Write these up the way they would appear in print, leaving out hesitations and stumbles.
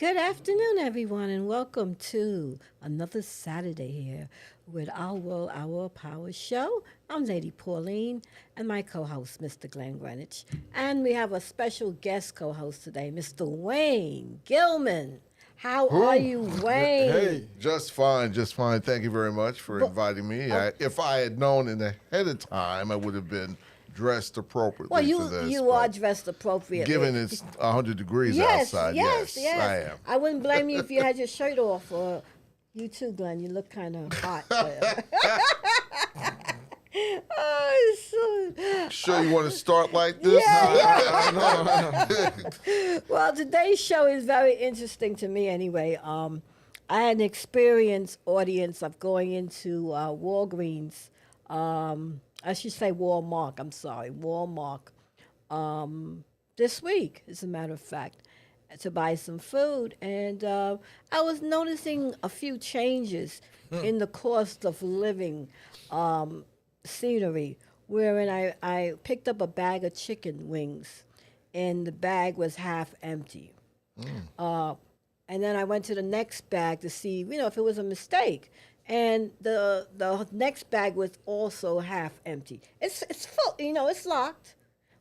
Good afternoon, everyone, and welcome to another Saturday here with our World Hour Power Show. I'm Lady Pauline and my co host, Mr. Glenn Greenwich. And we have a special guest co host today, Mr. Wayne Gilman. How are Who? you, Wayne? Hey, just fine, just fine. Thank you very much for But, inviting me. uh, If I had known in ahead of time, I would have been dressed well, appropriately for you this. you are But dressed appropriately. given it's 100 degrees Yes, outside, yes, yes, yes. I am. I wouldn't blame you if you had your shirt off. Or you too, Glenn. You look kind of hot. Oh, so, Sure, you want to start like this? well, today's show is very interesting to me anyway. I had an experienced audience of going into Walgreens. I should say Walmart. I'm sorry, Walmart. This week, as a matter of fact, to buy some food, and I was noticing a few changes in the cost of living scenery. Wherein I picked up a bag of chicken wings, and the bag was half empty. And then I went to the next bag to see, if it was a mistake. And the next bag was also half empty. It's full, it's locked,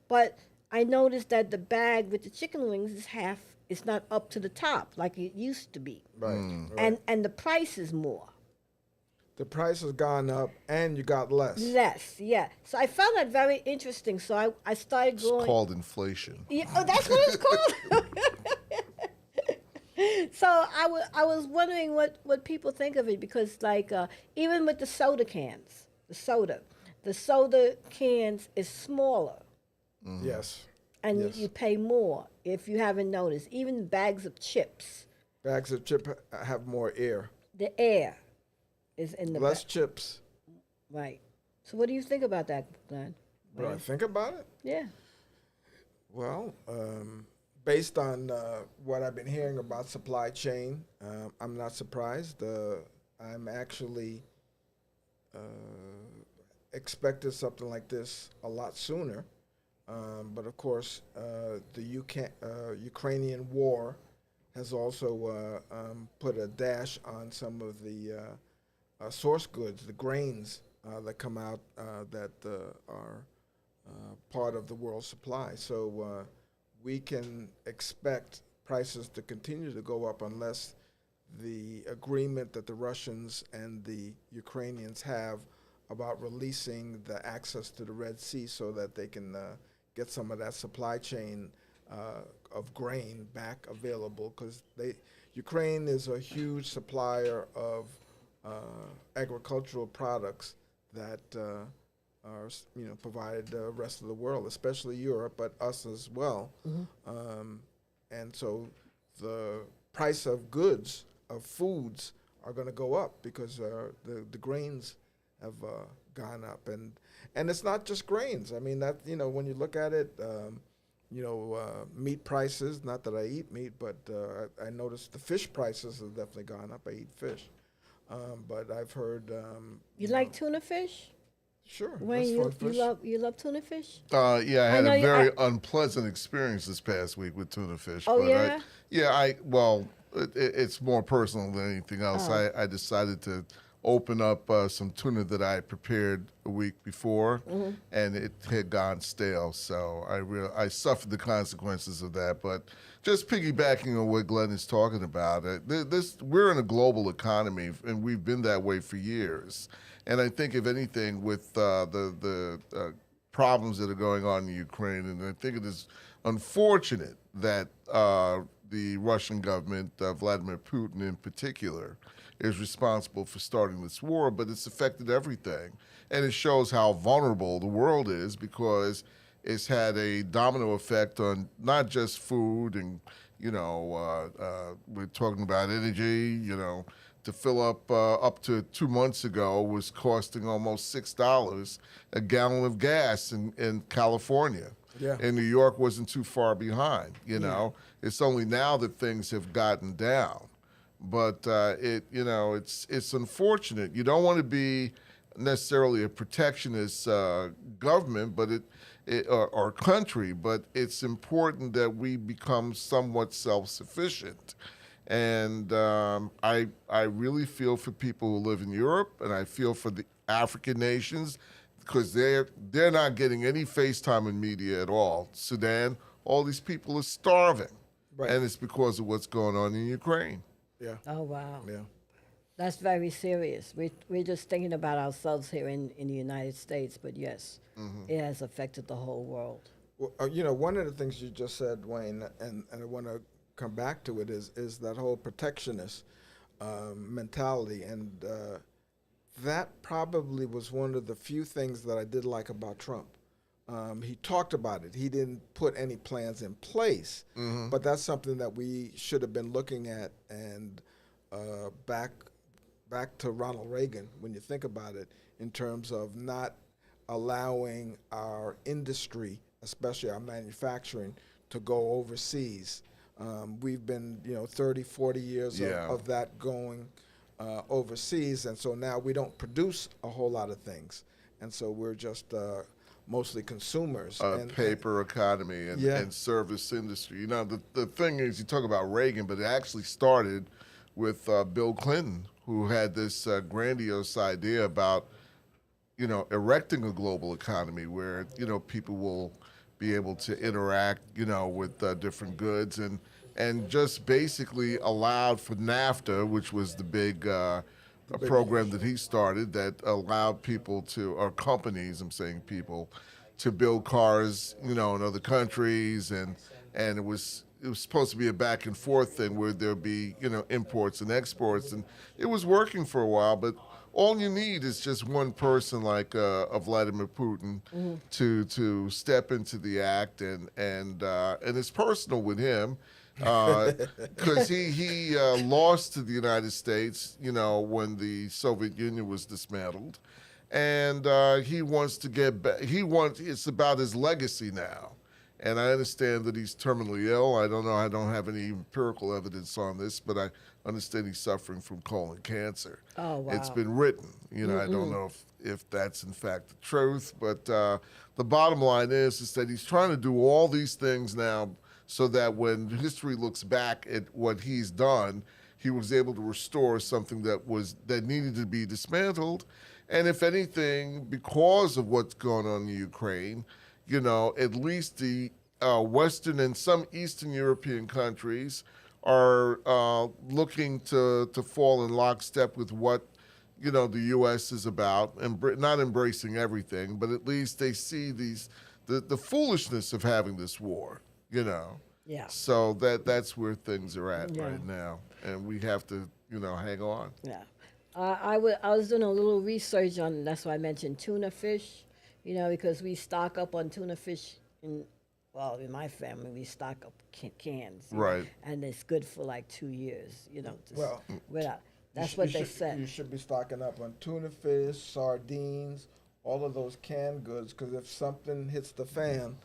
but I noticed that the bag with the chicken wings is half. It's not up to the top like it used to be, Right. and the price is more. The price has gone up and you got less. Less, yeah. So I found that very interesting. So I started It's going. called inflation. Yeah, oh, that's what it's called. So I was wondering what people think of it because even with the soda cans, the soda cans is smaller Yes. and Yes. you pay more if you haven't noticed. Even bags of chips, Bags of chip have more air. the air is in the Less chips. right. So what do you think about that, Glenn? What do I think about it? Yeah. Well, based on what I've been hearing about supply chain, I'm not surprised. I'm actually expected something like this a lot sooner. But of course, the Ukrainian war has also put a dash on some of the source goods, the grains that come out that are part of the world supply. So we can expect prices to continue to go up unless the agreement that the Russians and the Ukrainians have about releasing the access to the Red Sea so that they can get some of that supply chain of grain back available, because Ukraine is a huge supplier of agricultural products that are provided the rest of the world, especially Europe, but us as well. And so the price of goods, of foods, are going to go up because the grains have gone up, and it's not just grains. I mean that when you look at it, meat prices. Not that I eat meat, but I noticed the fish prices have definitely gone up. I eat fish, but I've heard. You like tuna fish? Sure. Wayne, that's fun fish. you love tuna fish? Yeah, I I had know a you- very unpleasant experience this past week with tuna fish. Oh, but yeah? well, it's more personal than anything else. Oh. I decided to open up some tuna that I had prepared a week before, and it had gone stale. So I suffered the consequences of that. But just piggybacking on what Glenn is talking about, we're in a global economy, and we've been that way for years. And I think, if anything, with the problems that are going on in Ukraine, and I think it is unfortunate that the Russian government, Vladimir Putin in particular, is responsible for starting this war, but it's affected everything. And it shows how vulnerable the world is, because it's had a domino effect on not just food and, we're talking about energy, to fill up to 2 months ago was costing almost $6 a gallon of gas in California. Yeah. And New York wasn't too far behind, It's only now that things have gotten down. But it's unfortunate. You don't want to be necessarily a protectionist government, but or country, but it's important that we become somewhat self-sufficient. And I really feel for people who live in Europe, and I feel for the African nations because they're not getting any FaceTime in media at all. Sudan, all these people are starving, Right. and it's because of what's going on in Ukraine. Yeah. Oh, wow. Yeah. That's very serious. We're just thinking about ourselves here in the United States, but yes, it has affected the whole world. Well, one of the things you just said, Wayne, and I want to come back to it, is that whole protectionist mentality. And that probably was one of the few things that I did like about Trump. He talked about it. He didn't put any plans in place, but that's something that we should have been looking at. And back to Ronald Reagan, when you think about it, in terms of not allowing our industry, especially our manufacturing, to go overseas. We've been, 30, 40 years of that going overseas, and so now we don't produce a whole lot of things, and so we're just mostly consumers. Paper economy and service industry. The thing is, you talk about Reagan, but it actually started with Bill Clinton, who had this grandiose idea about, erecting a global economy where, people will be able to interact, with different goods and just basically allowed for NAFTA, which was the big program that he started that allowed people or companies, I'm saying people, to build cars, in other countries, and it was supposed to be a back and forth thing where there'd be, imports and exports, and it was working for a while, but all you need is just one person like Vladimir Putin to step into the act, and it's personal with him because he lost to the United States, when the Soviet Union was dismantled, and he wants to get back. It's about his legacy now. And I understand that he's terminally ill. I don't know. I don't have any empirical evidence on this, but I understand he's suffering from colon cancer. Oh, wow. It's been written. I don't know if that's in fact the truth, but the bottom line is that he's trying to do all these things now so that when history looks back at what he's done, he was able to restore something that needed to be dismantled. And if anything, because of what's going on in Ukraine, at least the Western and some Eastern European countries are looking to fall in lockstep with what, the U.S. is about, and not embracing everything, but at least they see the foolishness of having this war, Yeah. So that's where things are at right now, and we have to, hang on. Yeah. I was doing a little research on, that's why I mentioned tuna fish, because we stock up on tuna fish in my family, we stock up cans. Right. And it's good for like 2 years, Well, without. That's You what sh- they you should- said. You should be stocking up on tuna fish, sardines, all of those canned goods, because if something hits the fan,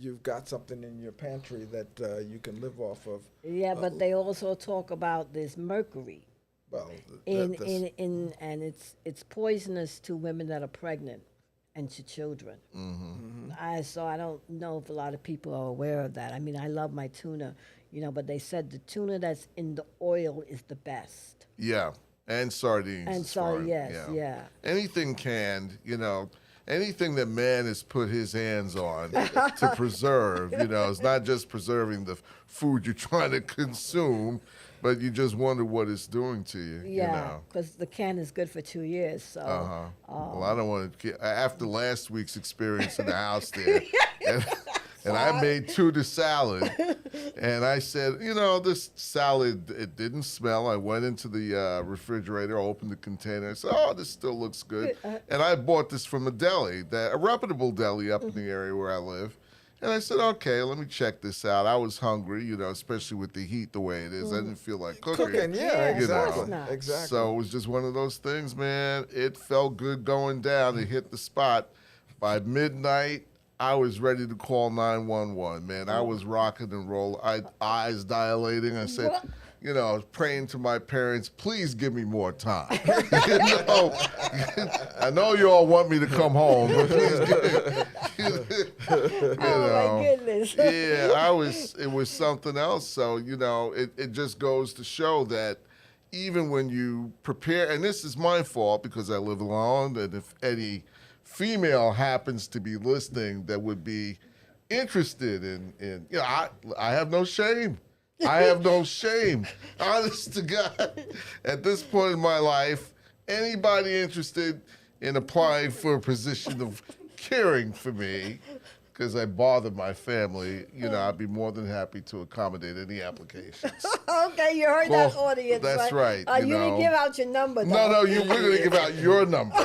you've got something in your pantry that you can live off of. Yeah, but they also talk about this mercury Well, and it's poisonous to women that are pregnant and to children. So I don't know if a lot of people are aware of that. I mean, I love my tuna, but they said the tuna that's in the oil is the best. Yeah, and sardines. And as so far- yeah. Anything canned, anything that man has put his hands on to preserve, it's not just preserving the food you're trying to consume, but you just wonder what it's doing to you. Yeah, because the can is good for 2 years. So Well, I don't want to. After last week's experience in the house there, and I made tuna salad, and I said, this salad, it didn't smell. I went into the refrigerator, opened the container, I said, oh, this still looks good. And I bought this from a deli, a reputable deli up in the area where I live. And I said, okay, let me check this out. I was hungry, especially with the heat the way it is. I didn't feel like cooking. yeah, of course exactly. not. Exactly. So it was just one of those things, man. It felt good going down. It hit the spot. By midnight, I was ready to call 911, man. I was rocking and rolling. Eyes dilating. I said, praying to my parents, please give me more time. I know you all want me to come home, but please Oh my goodness. it was something else. So, it just goes to show that even when you prepare, and this is my fault because I live alone, and if any female happens to be listening that would be interested in I have no shame. I have no shame. Honest to God, at this point in my life, anybody interested in applying for a position of caring for me, because I bother my family, I'd be more than happy to accommodate any applications. Okay, you heard that audience. That's right. You didn't give out your number, though. No, we're going to give out your number.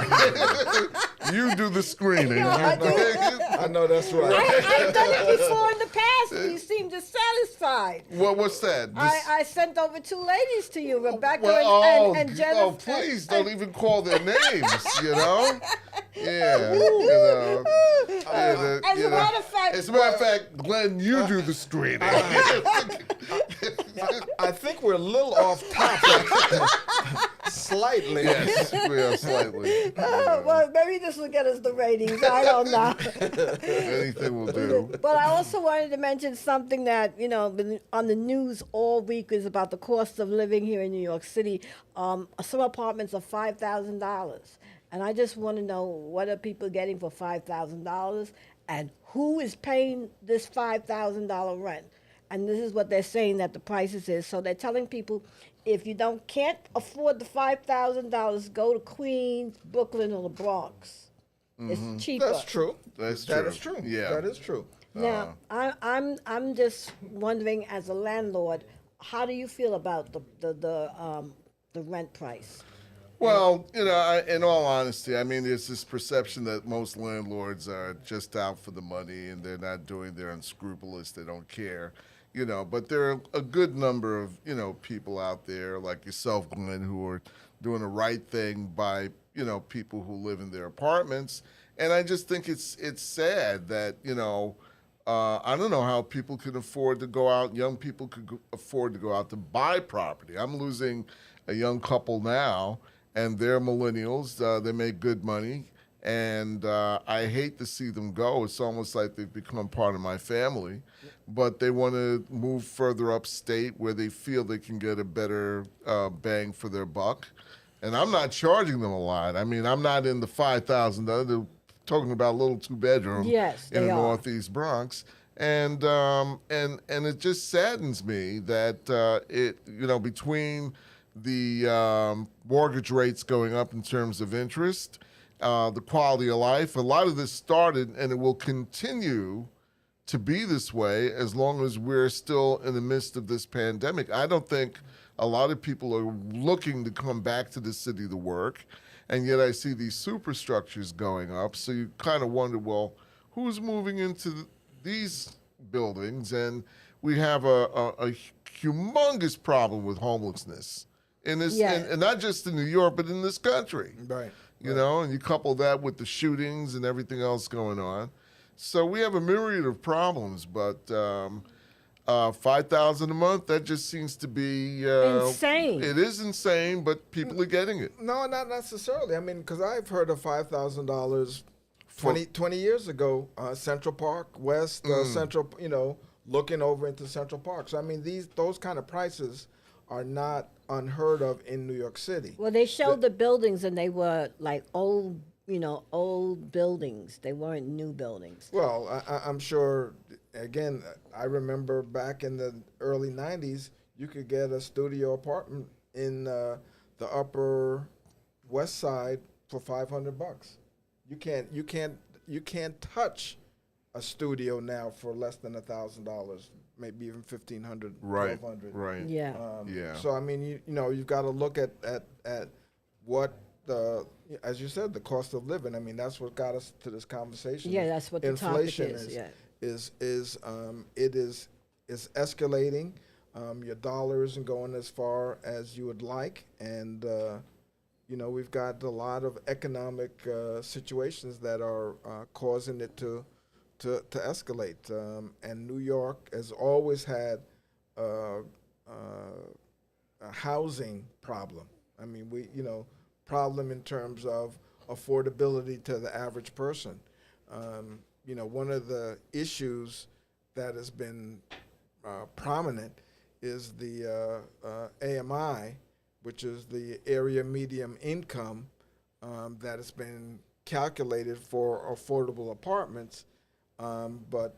You do the screening. I know that's right. I've done it before in the past, and you seemed dissatisfied. What's that? I sent over 2 ladies to you, Rebecca and Jennifer. Oh, please don't even call their names, Yeah, As a matter of fact, Glenn, you do the screening. I think we're a little off topic. Slightly. Yes, we are slightly. Well, maybe this will get us the ratings. I don't know. Anything will do. But I also wanted to mention something that, been on the news all week is about the cost of living here in New York City. Some apartments are $5,000. And I just want to know, what are people getting for $5,000? And who is paying this $5,000 rent? And this is what they're saying that the prices is. So they're telling people, if you can't afford the $5,000, go to Queens, Brooklyn, or the Bronx. It's cheaper. That's true. That is true. Yeah, that is true. Now, I'm just wondering, as a landlord, how do you feel about the rent price? Well, in all honesty, there's this perception that most landlords are just out for the money and they're not doing, they're unscrupulous, they don't care, but there are a good number of, people out there like yourself, Glenn, who are doing the right thing by, people who live in their apartments. And I just think it's sad that, I don't know how people can afford to go out, young people could afford to go out to buy property. I'm losing a young couple now, and they're millennials. They make good money, and I hate to see them go. It's almost like they've become part of my family, but they want to move further upstate where they feel they can get a better bang for their buck. And I'm not charging them a lot. I'm not in the $5,000. They're talking about a little 2-bedroom in the Northeast Bronx. And it just saddens me that between the mortgage rates going up in terms of interest, the quality of life. A lot of this started, and it will continue to be this way as long as we're still in the midst of this pandemic. I don't think a lot of people are looking to come back to the city to work, and yet I see these superstructures going up. So you kind of wonder, well, who's moving into these buildings? And we have a humongous problem with homelessness. In this, and not just in New York, but in this country. Right. And you couple that with the shootings and everything else going on. So we have a myriad of problems, but $5,000 a month, that just seems to be insane. It is insane, but people are getting it. No, not necessarily. Because I've heard of $5,000 20 years ago, Central Park, West, Central, looking over into Central Park. So, those kind of prices are not unheard of in New York City. Well, they showed the buildings, and they were like old buildings. They weren't new buildings. Well, I'm sure, again, I remember back in the early 90s, you could get a studio apartment in the Upper West Side for $500. You can't touch a studio now for less than $1,000. Maybe even $1,500, right, $1,200. Right. Yeah. So you've got to look at what the, as you said, the cost of living. That's what got us to this conversation. Yeah, that's what inflation the topic is. It is escalating. Your dollar isn't going as far as you would like, and we've got a lot of economic situations that are causing it to escalate. And New York has always had a housing problem. I mean, problem in terms of affordability to the average person. One of the issues that has been prominent is the AMI, which is the area medium income that has been calculated for affordable apartments. But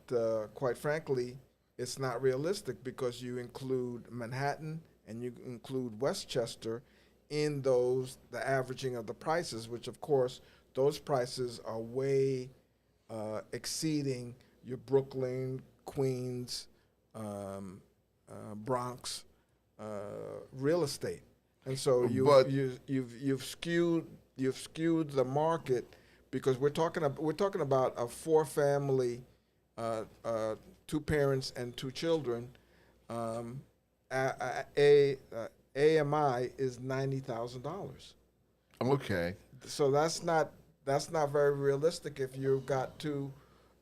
quite frankly, it's not realistic because you include Manhattan and you include Westchester in the averaging of the prices, which of course those prices are way exceeding your Brooklyn, Queens, Bronx real estate, and so you've skewed the market because we're talking about a 4-family, 2 parents and 2 children. AMI is $90,000. Okay. So that's not very realistic if you've got 2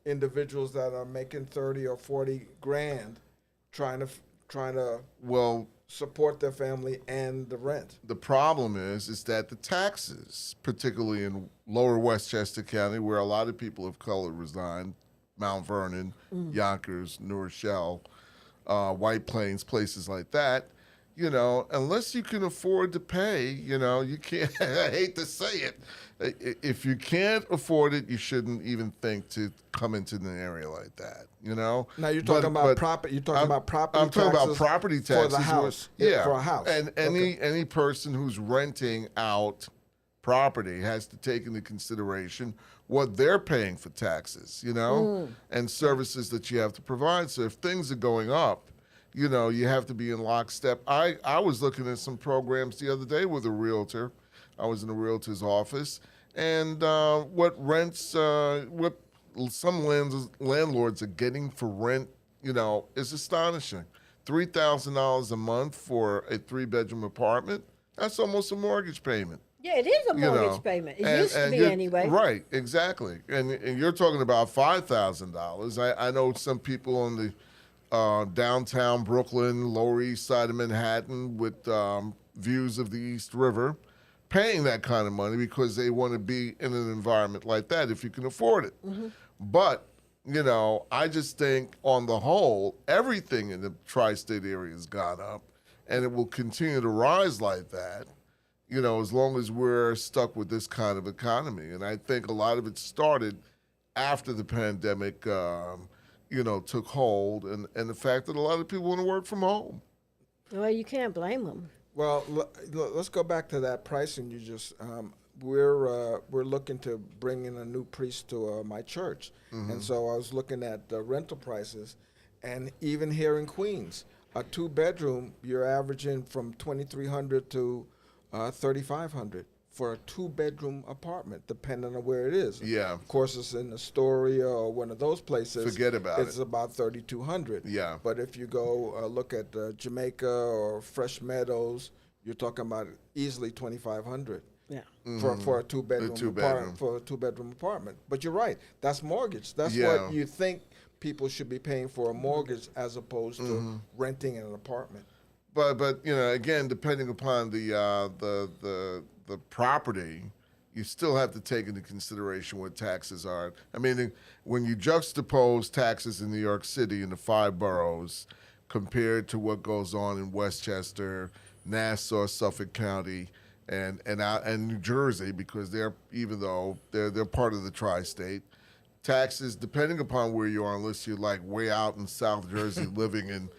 individuals that are making 30 or 40 grand trying to support their family and the rent. The problem is that the taxes, particularly in lower Westchester County, where a lot of people of color reside, Mount Vernon, Yonkers, New Rochelle, White Plains, places like that, unless you can afford to pay, you can't, I hate to say it, if you can't afford it, you shouldn't even think to come into an area like that, Now you're talking about property. You're talking about property. I'm talking about property taxes for the house. For a house. And any person who's renting out property has to take into consideration what they're paying for taxes, and services that you have to provide. So if things are going up, you have to be in lockstep. I was looking at some programs the other day with a realtor. I was in a realtor's office, and what some landlords are getting for rent, is astonishing. $3,000 a month for a 3-bedroom apartment. That's almost a mortgage payment. Yeah, it is a mortgage payment. It used to be anyway. Right, exactly. And you're talking about $5,000. I know some people on the downtown Brooklyn, Lower East Side of Manhattan with views of the East River paying that kind of money because they want to be in an environment like that if you can afford it. Mm-hmm. But, I just think on the whole, everything in the tri-state area has gone up, and it will continue to rise like that, as long as we're stuck with this kind of economy. And I think a lot of it started after the pandemic, took hold, and the fact that a lot of people want to work from home. Well, you can't blame them. Well, let's go back to that pricing you just. We're looking to bring in a new priest to my church, and so I was looking at rental prices, and even here in Queens, a 2-bedroom you're averaging from $2,300 to $3,500 for a 2-bedroom apartment, depending on where it is. Yeah. Of course, it's in Astoria or one of those places. Forget about it. It's about $3,200. Yeah. But if you go look at Jamaica or Fresh Meadows, you're talking about easily $2,500. Yeah. For a 2-bedroom apartment. But you're right. That's mortgage. That's what you think people should be paying for a mortgage as opposed to renting an apartment. But again, depending upon the property, you still have to take into consideration what taxes are. I mean, when you juxtapose taxes in New York City in the 5 boroughs compared to what goes on in Westchester, Nassau, Suffolk County, and New Jersey, because even though they're part of the tri-state, taxes, depending upon where you are, unless you're like way out in South Jersey living in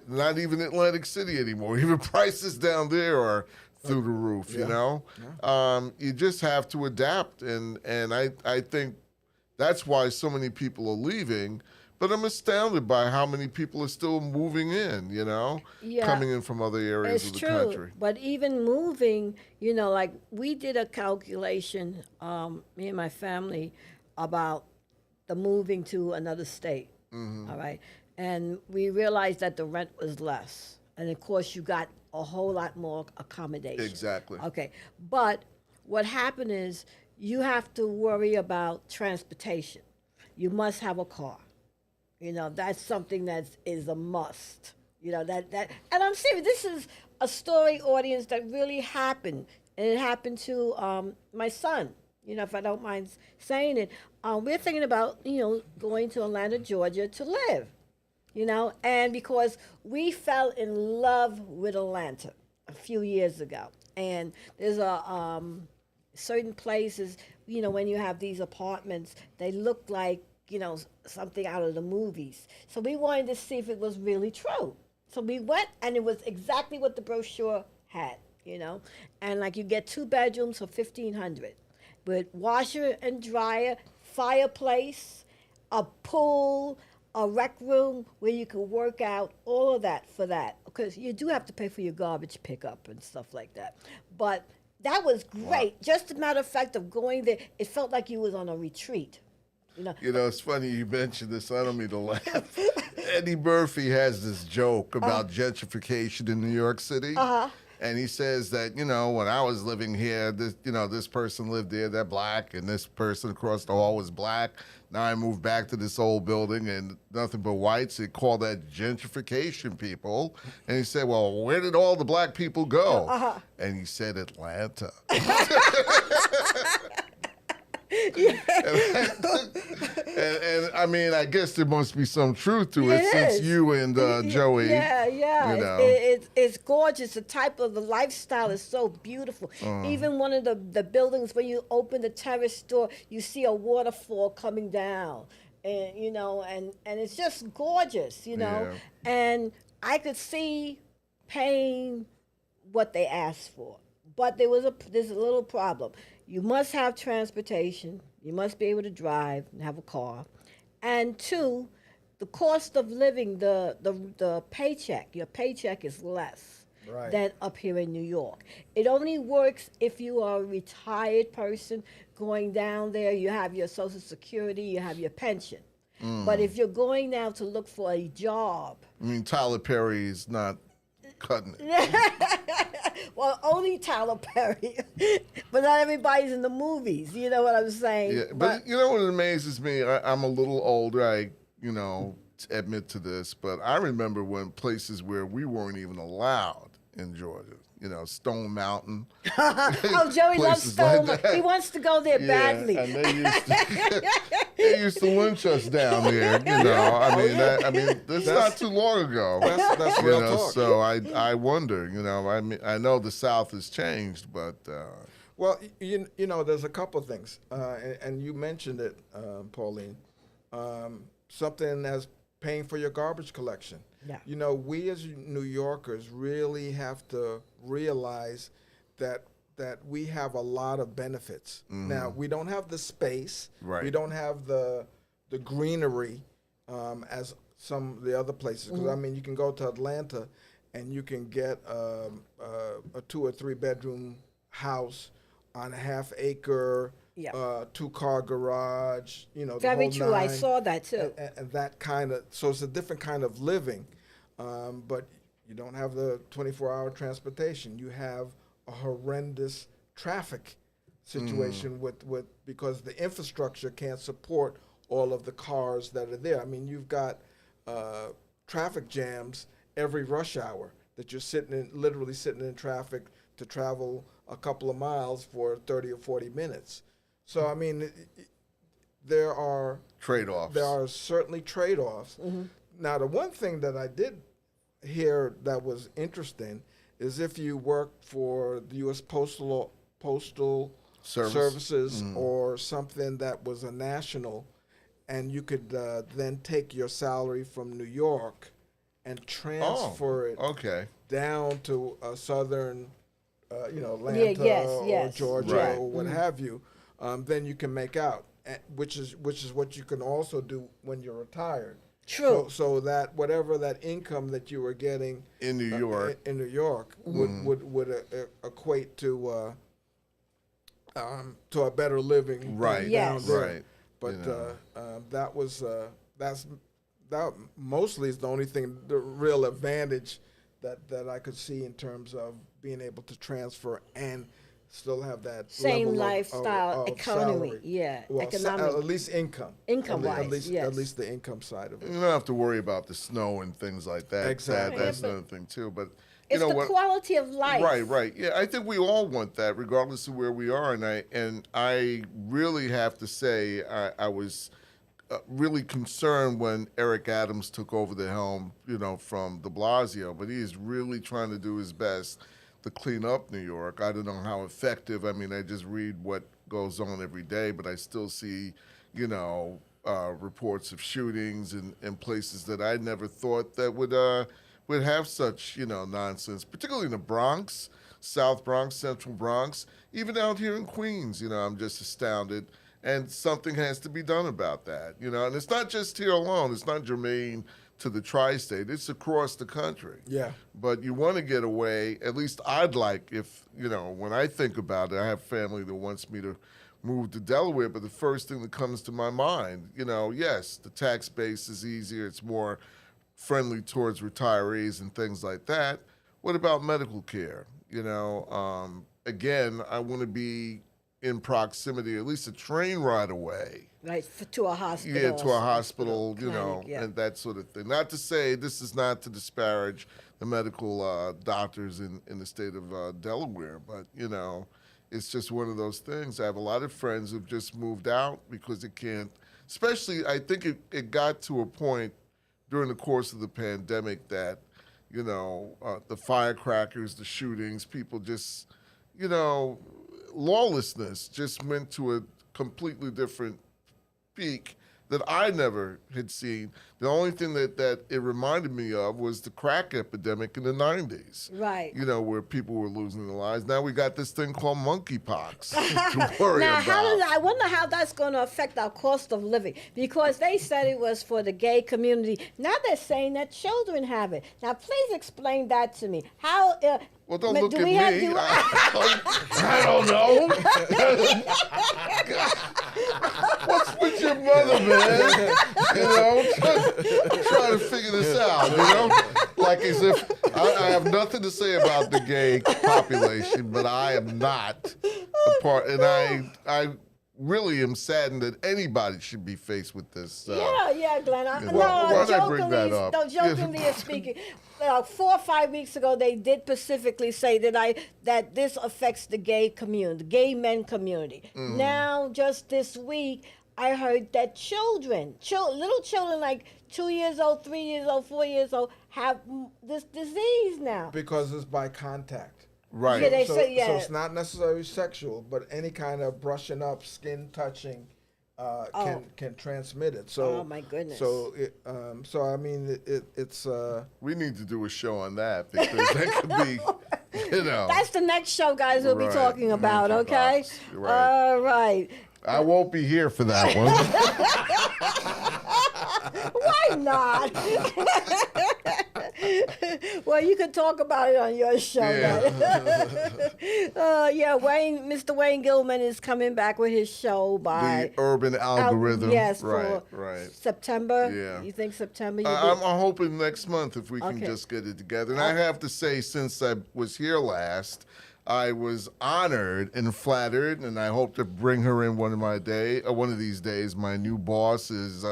not even Atlantic City anymore. Even prices down there are through the roof, Yeah. You just have to adapt, and I think that's why so many people are leaving. But I'm astounded by how many people are still moving in, coming in from other areas of the country. But even moving, like we did a calculation, me and my family, about the moving to another state, all right? And we realized that the rent was less. And of course, you got a whole lot more accommodation. Exactly. Okay. But what happened is you have to worry about transportation. You must have a car. That's something that is a must. And I'm serious. This is a story, audience, that really happened, and it happened to my son. You know, if I don't mind saying it, we're thinking about going to Atlanta, Georgia, to live. You know, and because we fell in love with Atlanta a few years ago, and there's a certain places, when you have these apartments, they look like something out of the movies. So we wanted to see if it was really true. So we went, and it was exactly what the brochure had. And like you get 2 bedrooms for 1,500, with washer and dryer, fireplace, a pool, a rec room where you can work out, all of that for that. Because you do have to pay for your garbage pickup and stuff like that. But that was great. Wow. Just a matter of fact of going there, it felt like you was on a retreat. It's funny you mentioned this. I don't mean to laugh. Eddie Murphy has this joke about gentrification in New York City. Uh-huh. And he says that, when I was living here, this person lived there, they're black, and this person across the hall was black. Now I moved back to this old building and nothing but whites. They call that gentrification, people. And he said, well, where did all the black people go? Uh-huh. And he said, Atlanta. and I mean, I guess there must be some truth to it since you and Joey. Yeah. It's gorgeous. The type of the lifestyle is so beautiful. Even one of the buildings, when you open the terrace door, you see a waterfall coming down, and and it's just gorgeous, And I could see paying what they asked for, but there's a little problem. You must have transportation. You must be able to drive and have a car. And 2, the cost of living, the paycheck, your paycheck is less than up here in New York. It only works if you are a retired person going down there. You have your Social Security, you have your pension. But if you're going now to look for a job. I mean, Tyler Perry is not cutting it. Well, only Tyler Perry, but not everybody's in the movies. You know what I'm saying? Yeah, but you know what amazes me? I'm a little older. I admit to this, but I remember when places where we weren't even allowed in Georgia. Stone Mountain. Oh, Joey loves Stone Mountain. He wants to go there badly. And they used to lynch us down there. I mean, that's not too long ago. That's real talk. So I wonder. I mean, I know the South has changed, but. Well, there's a couple of things, and you mentioned it, Pauline. Something as paying for your garbage collection. Yeah. We as New Yorkers really have to realize that we have a lot of benefits. Mm-hmm. Now, we don't have the space. Right. We don't have the greenery as some of the other places. Because, I mean, you can go to Atlanta and you can get a 2 or 3 bedroom house on a half-acre, 2-car garage, Very true. 9, I saw that too. And that kind of, so it's a different kind of living, but you don't have the 24-hour transportation. You have a horrendous traffic situation with because the infrastructure can't support all of the cars that are there. I mean, you've got traffic jams every rush hour that you're literally sitting in traffic to travel a couple of miles for 30 or 40 minutes. So, I mean, there are trade-offs. There are certainly trade-offs. Mm-hmm. Now, the one thing that I did hear that was interesting is if you worked for the U.S. Postal Services or something that was a national, and you could then take your salary from New York and transfer it down to a southern, Atlanta or Georgia or what have you. Then you can make out, which is what you can also do when you're retired. True. So that whatever that income that you were getting in New York, would equate to a better living down there. Right. But that mostly is the only thing, the real advantage that I could see in terms of being able to transfer and still have that same level lifestyle, of economy, salary. Economic. At least income. Income-wise, at least the income side of it. You don't have to worry about the snow and things like that. Exactly. That's another thing too. But It's know the what? quality of life. Right. Yeah, I think we all want that, regardless of where we are. And I really have to say, I was really concerned when Eric Adams took over the helm, from De Blasio. But he is really trying to do his best to clean up New York. I don't know how effective. I mean, I just read what goes on every day, but I still see, reports of shootings in places that I never thought that would have such, nonsense, particularly in the Bronx, South Bronx, Central Bronx, even out here in Queens. I'm just astounded. And something has to be done about that, And it's not just here alone. It's not germane to the tri-state. It's across the country. Yeah. But you want to get away, at least I'd like, if, when I think about it, I have family that wants me to move to Delaware, but the first thing that comes to my mind, yes, the tax base is easier. It's more friendly towards retirees and things like that. What about medical care? Again, I want to be in proximity, at least a train ride away. Right, to a hospital. Yeah, to a hospital, clinic, and that sort of thing. Not to say, this is not to disparage the medical doctors in the state of Delaware, but, it's just one of those things. I have a lot of friends who've just moved out because it can't, especially, I think it got to a point during the course of the pandemic that, the firecrackers, the shootings, people just, lawlessness just went to a completely different peak that I never had seen. The only thing that it reminded me of was the crack epidemic in the 90s. Right. Where people were losing their lives. Now we got this thing called monkeypox to worry now, about. I wonder how that's going to affect our cost of living, because they said it was for the gay community. Now they're saying that children have it. Now, please explain that to me. How... Well, don't look do at we me. have- I don't know. What's with your mother, man? Trying to figure this out, Like as if I have nothing to say about the gay population, but I am not a part, and I really am saddened that anybody should be faced with this. Yeah, Glenn. Why did I bring that up? No, jokingly speaking, 4 or 5 weeks ago, they did specifically say that this affects the gay community, the gay men community. Mm-hmm. Now, just this week, I heard that little children like 2 years old, 3 years old, 4 years old, have this disease now. Because it's by contact. Right. Yeah, they So say, yeah. it's not necessarily sexual, but any kind of brushing up, skin touching, can transmit it. So, Oh, my goodness. So I mean, it's. We need to do a show on that because that could be, That's the next show, guys, we'll be Right. talking about, okay? Monkeypox. Right. All right. I won't be here for that one. Why not? Well, you can talk about it on your show. Yeah. Mr. Wayne Gilman is coming back with his show by The urban algorithm. yes, right, for right. September. Yeah. You think September? I'm hoping next month if we can Okay. just get it together. And I have to say, since I was here last, I was honored and flattered, and I hope to bring her in one of these days. My new boss is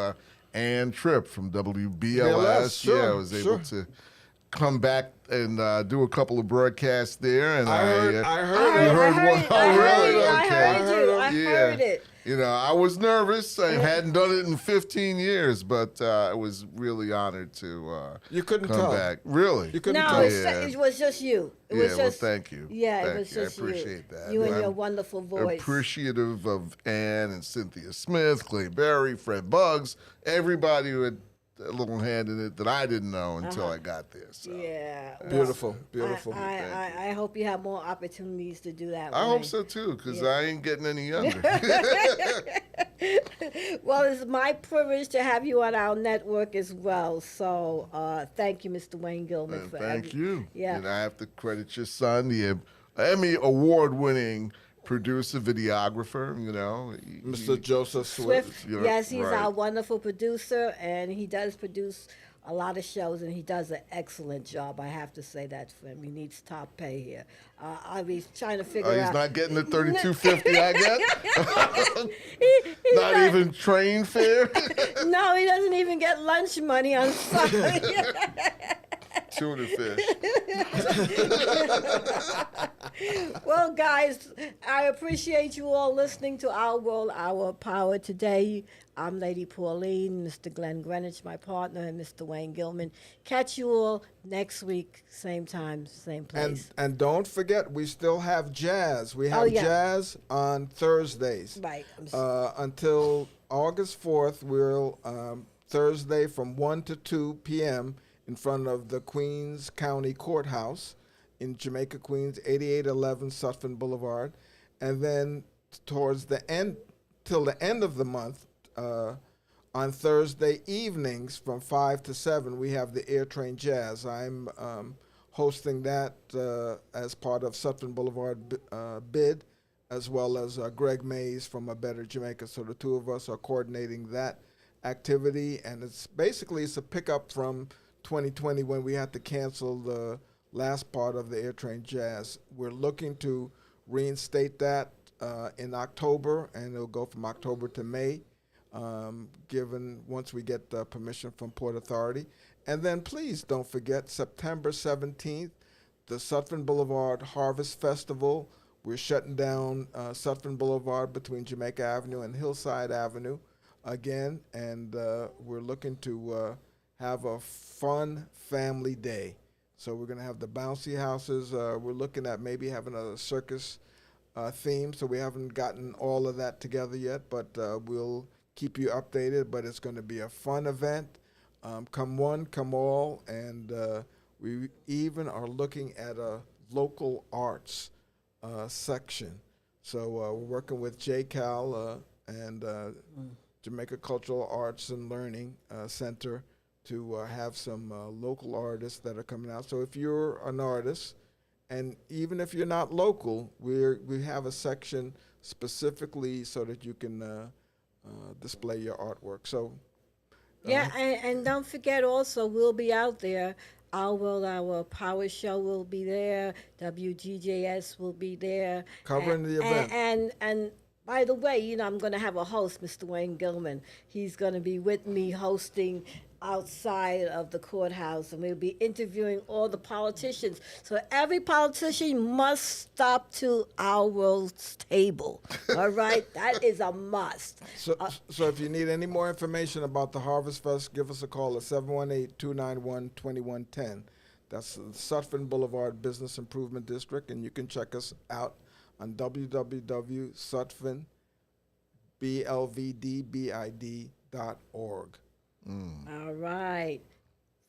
Ann Tripp from WBLS. Sure, I was able to come back and do a couple of broadcasts there. And I heard it. I heard it. I was nervous. I hadn't done it in 15 years, but I was really honored to You couldn't come tell. back. Really? You couldn't No, tell. it was just you. It was well, just, thank you. Yeah, Thank it was you. just I appreciate that. You and I'm your wonderful voice. appreciative of Ann and Cynthia Smith, Clay Berry, Fred Buggs, everybody who had a little hand in it that I didn't know until I got there. So. Yeah. well, Beautiful, beautiful. I hope you have more opportunities to do that. I hope Wayne. so too, because I ain't getting any younger. Well, it's my privilege to have you on our network as well. So thank you, Mr. Wayne Gilman. And for thank you. Yeah. And I have to credit your son, the Emmy award-winning producer, videographer. Mr. Joseph Swift. Swift. You're Yes, he's right. our wonderful producer, and he does produce a lot of shows, and he does an excellent job. I have to say that for him. He needs top pay here. I'll be trying to figure He's out. not getting the $32.50 I get. He's Not even train fare. No, he doesn't even get lunch money on Sunday. tuna fish. Well, guys, I appreciate you all listening to Our World, Our Power today. I'm Lady Pauline, Mr. Glenn Greenwich, my partner, and Mr. Wayne Gilman. Catch you all next week, same time, same place. And don't forget, we still have jazz. We have jazz on Thursdays. Right. Until August 4th, we'll Thursday from 1 to 2 p.m. in front of the Queens County Courthouse in Jamaica, Queens, 8811 Sutton Boulevard. And then towards the end, till the end of the month, on Thursday evenings from 5 to 7, we have the Air Train Jazz. I'm hosting that as part of Sutton Boulevard bid, as well as Greg Mays from A Better Jamaica. So the two of us are coordinating that activity, and it's a pickup from 2020 when we had to cancel the last part of the Air Train Jazz. We're looking to reinstate that in October, and it'll go from October to May, given once we get permission from Port Authority. And then please don't forget September 17th, the Sutton Boulevard Harvest Festival. We're shutting down Sutton Boulevard between Jamaica Avenue and Hillside Avenue again, and we're looking to have a fun family day. So we're going to have the bouncy houses. We're looking at maybe having a circus theme, so we haven't gotten all of that together yet, but we'll keep you updated. But it's going to be a fun event. Come one, come all, and we even are looking at a local arts section. So we're working with JCAL and Jamaica Cultural Arts and Learning Center to have some local artists that are coming out. So if you're an artist, and even if you're not local, we have a section specifically so that you can display your artwork. So and don't forget also, we'll be out there. Our World, Our Power show will be there. WGJS will be there. Covering the event. And by the way, I'm going to have a host, Mr. Wayne Gilman. He's going to be with me hosting outside of the courthouse, and we'll be interviewing all the politicians. So every politician must stop to Our World's table. All right? That is a must. So if you need any more information about the Harvest Fest, give us a call at 718-291-2110. That's the Sutton Boulevard Business Improvement District, and you can check us out on www.suttonblvdbid.org. All right.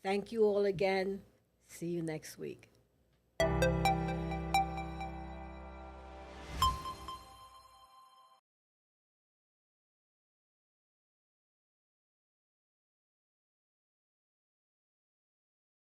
Thank you all again. See you next week.